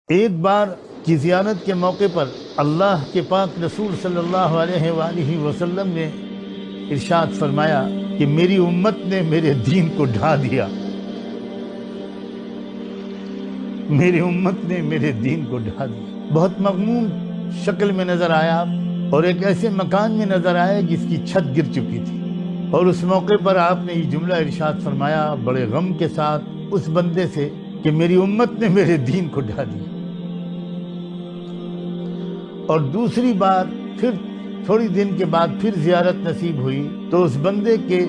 ایک بار کی زیارت کے موقع پر اللہ کے پاک رسول صلی اللہ علیہ وآلہ وسلم نے ارشاد فرمایا کہ میری امت نے میرے دین کو ڈھا دیا، میری امت نے میرے دین کو ڈھا دیا۔ بہت مغموم شکل میں نظر آیا اور ایک ایسے مکان میں نظر آیا جس کی چھت گر چکی تھی، اور اس موقع پر آپ نے یہ جملہ ارشاد فرمایا بڑے غم کے ساتھ اس بندے سے کہ میری امت نے میرے دین کو ڈھا دیا۔ اور دوسری بار پھر تھوڑی دن کے بعد پھر زیارت نصیب ہوئی تو اس بندے کے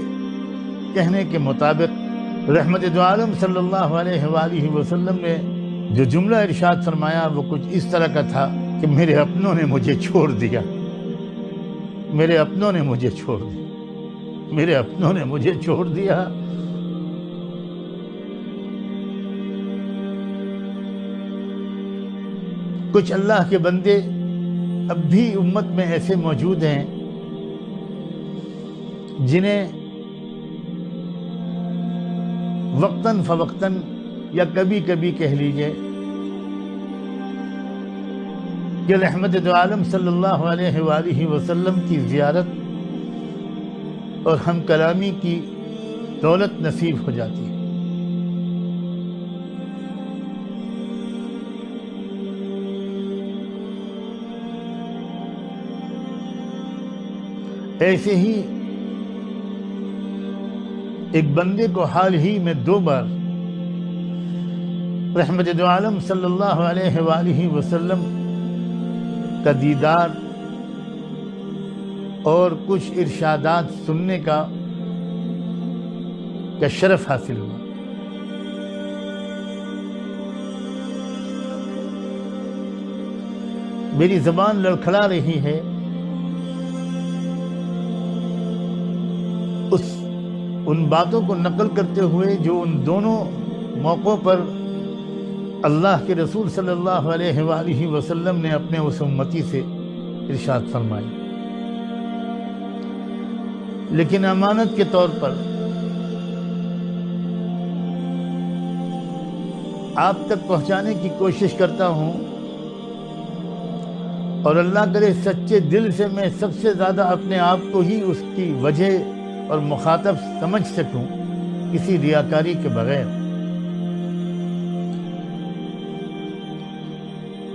کہنے کے مطابق رحمت دو عالم صلی اللہ علیہ وآلہ وسلم نے جو جملہ ارشاد فرمایا وہ کچھ اس طرح کا تھا کہ میرے اپنوں نے مجھے چھوڑ دیا، میرے اپنوں نے مجھے چھوڑ دیا، میرے اپنوں نے مجھے چھوڑ دیا۔ کچھ اللہ کے بندے اب بھی امت میں ایسے موجود ہیں جنہیں وقتاً فوقتاً یا کبھی کبھی کہہ لیجئے کہ رحمت دو عالم صلی اللہ علیہ وآلہ وسلم کی زیارت اور ہم کلامی کی دولت نصیب ہو جاتی ہے۔ ایسے ہی ایک بندے کو حال ہی میں 2 بار رحمت دو عالم صلی اللہ علیہ وآلہ وسلم کا دیدار اور کچھ ارشادات سننے کا شرف حاصل ہوا۔ میری زبان لڑکھڑا رہی ہے ان باتوں کو نقل کرتے ہوئے جو ان دونوں موقعوں پر اللہ کے رسول صلی اللہ علیہ وآلہ وسلم نے اپنے اس امتی سے ارشاد فرمائی، لیکن امانت کے طور پر آپ تک پہنچانے کی کوشش کرتا ہوں، اور اللہ کرے سچے دل سے میں سب سے زیادہ اپنے آپ کو ہی اس کی وجہ اور مخاطب سمجھ سکوں کسی ریاکاری کے بغیر۔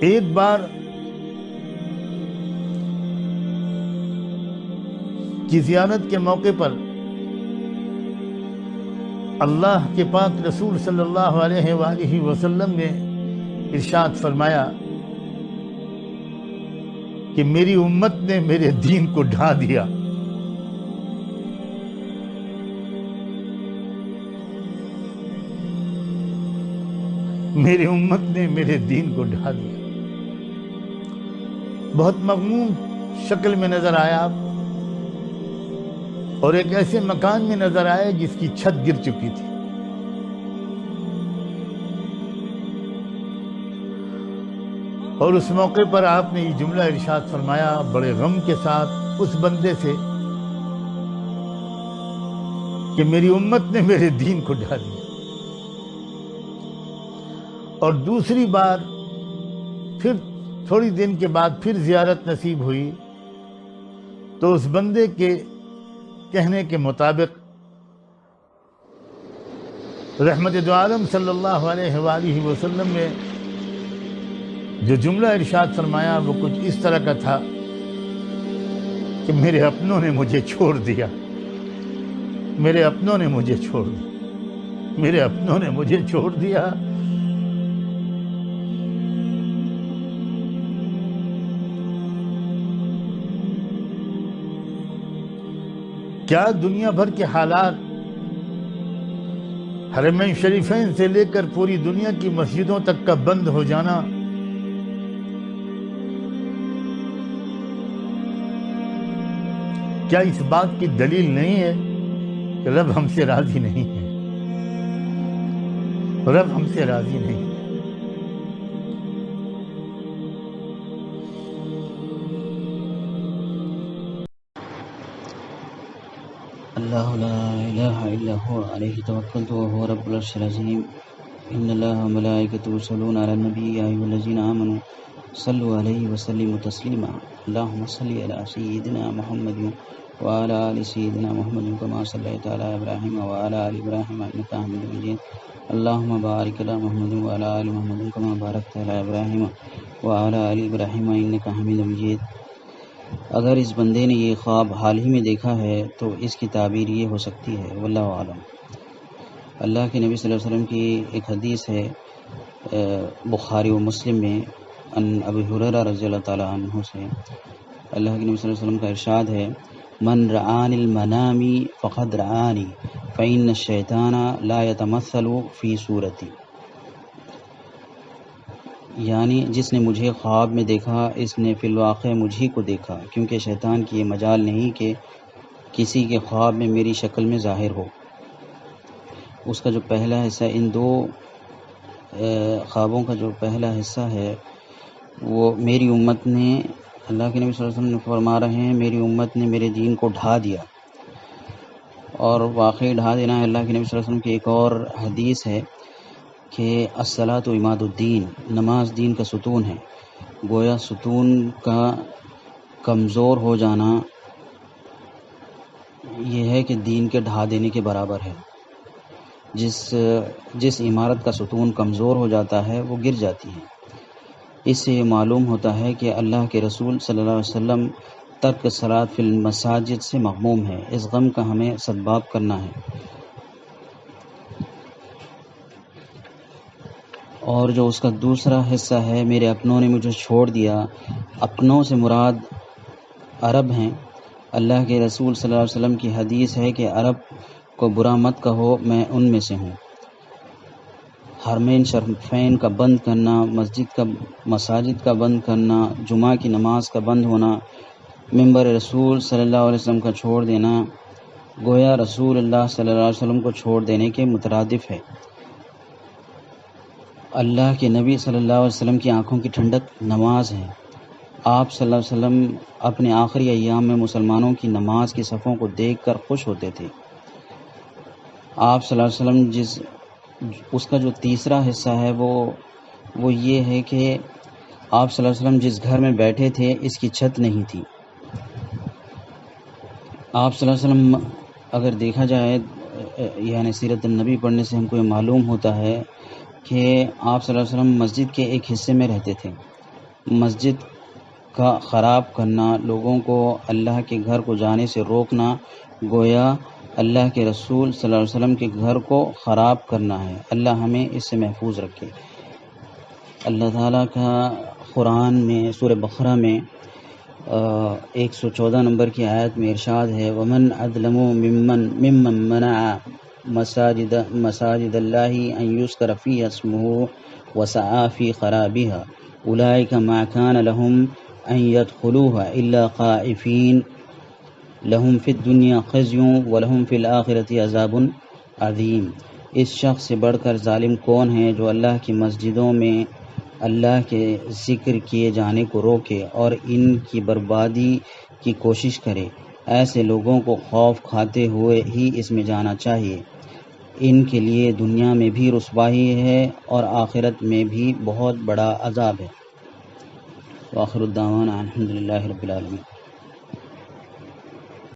ایک بار کی زیارت کے موقع پر اللہ کے پاک رسول صلی اللہ علیہ وآلہ وسلم نے ارشاد فرمایا کہ میری امت نے میرے دین کو ڈھا دیا، میری امت نے میرے دین کو ڈھا دیا۔ بہت مغموم شکل میں نظر آیا اور ایک ایسے مکان میں نظر آیا جس کی چھت گر چکی تھی، اور اس موقع پر آپ نے یہ جملہ ارشاد فرمایا بڑے غم کے ساتھ اس بندے سے کہ میری امت نے میرے دین کو ڈھا دیا۔ اور دوسری بار پھر تھوڑی دن کے بعد پھر زیارت نصیب ہوئی تو اس بندے کے کہنے کے مطابق رحمت دو عالم صلی اللہ علیہ وآلہ وسلم نے جو جملہ ارشاد فرمایا وہ کچھ اس طرح کا تھا کہ میرے اپنوں نے مجھے چھوڑ دیا، میرے اپنوں نے مجھے چھوڑ دیا، میرے اپنوں نے مجھے چھوڑ دیا۔ کیا دنیا بھر کے حالات حرمین شریفین سے لے کر پوری دنیا کی مسجدوں تک کا بند ہو جانا کیا اس بات کی دلیل نہیں ہے کہ رب ہم سے راضی نہیں ہے؟ رب ہم سے راضی نہیں ہے۔ اللہ لا الہ الا هو علیہ توکلت وهو رب العرش العظیم۔ ان اللہ و ملائکتہ یصلون علی النبی یا ایھا الذین آمنوا صلوا علیہ وسلموا تسلیما اللہم صل علی سیدنا محمد وعلی آل سیدنا محمد کما صلیت علی ابراہیم وعلی آل ابراہیم انک حمید مجید اللہم بارک علی محمد وعلی آل محمد کما بارکت علی ابراہیم وعلی آل ابراہیم انک حمید مجید۔ اگر اس بندے نے یہ خواب حال ہی میں دیکھا ہے تو اس کی تعبیر یہ ہو سکتی ہے، واللہ عالم۔ اللہ کے نبی صلی اللہ علیہ وسلم کی ایک حدیث ہے بخاری و مسلم میں، ان ابی ہریرہ رضی اللہ تعالیٰ عنہ سے، اللہ کے نبی صلی اللہ علیہ وسلم کا ارشاد ہے، من رآنی المنام فقد رآنی فإن الشیطان لا يتمثل فی صورتی، یعنی جس نے مجھے خواب میں دیکھا اس نے فی الواقع مجھے کو دیکھا، کیونکہ شیطان کی یہ مجال نہیں کہ کسی کے خواب میں میری شکل میں ظاہر ہو۔ اس کا جو پہلا حصہ، ان دو خوابوں کا جو پہلا حصہ ہے وہ میری امت نے، اللہ کے نبی صلی اللہ علیہ وسلم نے فرما رہے ہیں، میری امت نے میرے دین کو ڈھا دیا، اور واقعی ڈھا دینا ہے۔ اللہ کے نبی صلی اللہ علیہ وسلم کی ایک اور حدیث ہے کہ الصلاۃ عماد الدین، نماز دین کا ستون ہے۔ گویا ستون کا کمزور ہو جانا یہ ہے کہ دین کے ڈھا دینے کے برابر ہے۔ جس عمارت کا ستون کمزور ہو جاتا ہے وہ گر جاتی ہے۔ اس سے یہ معلوم ہوتا ہے کہ اللہ کے رسول صلی اللہ علیہ وسلم ترک صلاۃ فی المساجد سے مغموم ہے۔ اس غم کا ہمیں سدباب کرنا ہے۔ اور جو اس کا دوسرا حصہ ہے، میرے اپنوں نے مجھے چھوڑ دیا، اپنوں سے مراد عرب ہیں۔ اللہ کے رسول صلی اللہ علیہ وسلم کی حدیث ہے کہ عرب کو برا مت کہو، میں ان میں سے ہوں۔ حرمین شریفین کا بند کرنا، مساجد کا بند کرنا، جمعہ کی نماز کا بند ہونا، منبر رسول صلی اللہ علیہ وسلم کا چھوڑ دینا، گویا رسول اللہ صلی اللہ علیہ وسلم کو چھوڑ دینے کے مترادف ہے۔ اللہ کے نبی صلی اللہ علیہ وسلم کی آنکھوں کی ٹھنڈک نماز ہے۔ آپ صلی اللہ علیہ وسلم اپنے آخری ایام میں مسلمانوں کی نماز کی صفوں کو دیکھ کر خوش ہوتے تھے۔ آپ صلی اللہ علیہ وسلم اس کا جو تیسرا حصہ ہے وہ یہ ہے کہ آپ صلی اللہ علیہ وسلم جس گھر میں بیٹھے تھے اس کی چھت نہیں تھی۔ آپ صلی اللہ علیہ وسلم، اگر دیکھا جائے یعنی سیرت النبی پڑھنے سے ہم کو یہ معلوم ہوتا ہے کہ آپ صلی اللہ علیہ وسلم مسجد کے ایک حصے میں رہتے تھے۔ مسجد کا خراب کرنا، لوگوں کو اللہ کے گھر کو جانے سے روکنا، گویا اللہ کے رسول صلی اللہ علیہ وسلم کے گھر کو خراب کرنا ہے۔ اللہ ہمیں اس سے محفوظ رکھے۔ اللہ تعالیٰ کا قرآن میں سورہ بقرہ میں 114 نمبر کی آیت میں ارشاد ہے، وَمَنْ أَظْلَمُ مِمَّنْ مَنَعَ مَسَاجِدَ اللَّهِ أَنْ يُذْكَرَ فِيهَا اسْمُهُ وَسَعَىٰ فِي خَرَابِهَا أُولَٰئِكَ مَا كَانَ لَهُمْ أَنْ يَدْخُلُوهَا إِلَّا خَائِفِينَ لَهُمْ فِي الدُّنْيَا خِزْيٌ وَلَهُمْ فِي الْآخِرَةِ عَذَابٌ عَظِيمٌ۔ اس شخص سے بڑھ کر ظالم کون ہے جو اللہ کی مسجدوں میں اللہ کے ذکر کیے جانے کو روکے اور ان کی بربادی کی کوشش کرے۔ ایسے لوگوں کو خوف کھاتے ہوئے ہی اس میں جانا چاہیے۔ ان کے لیے دنیا میں بھی رسوائی ہے اور آخرت میں بھی بہت بڑا عذاب ہے۔ وآخر الدعوانا الحمد للہ رب العالمین۔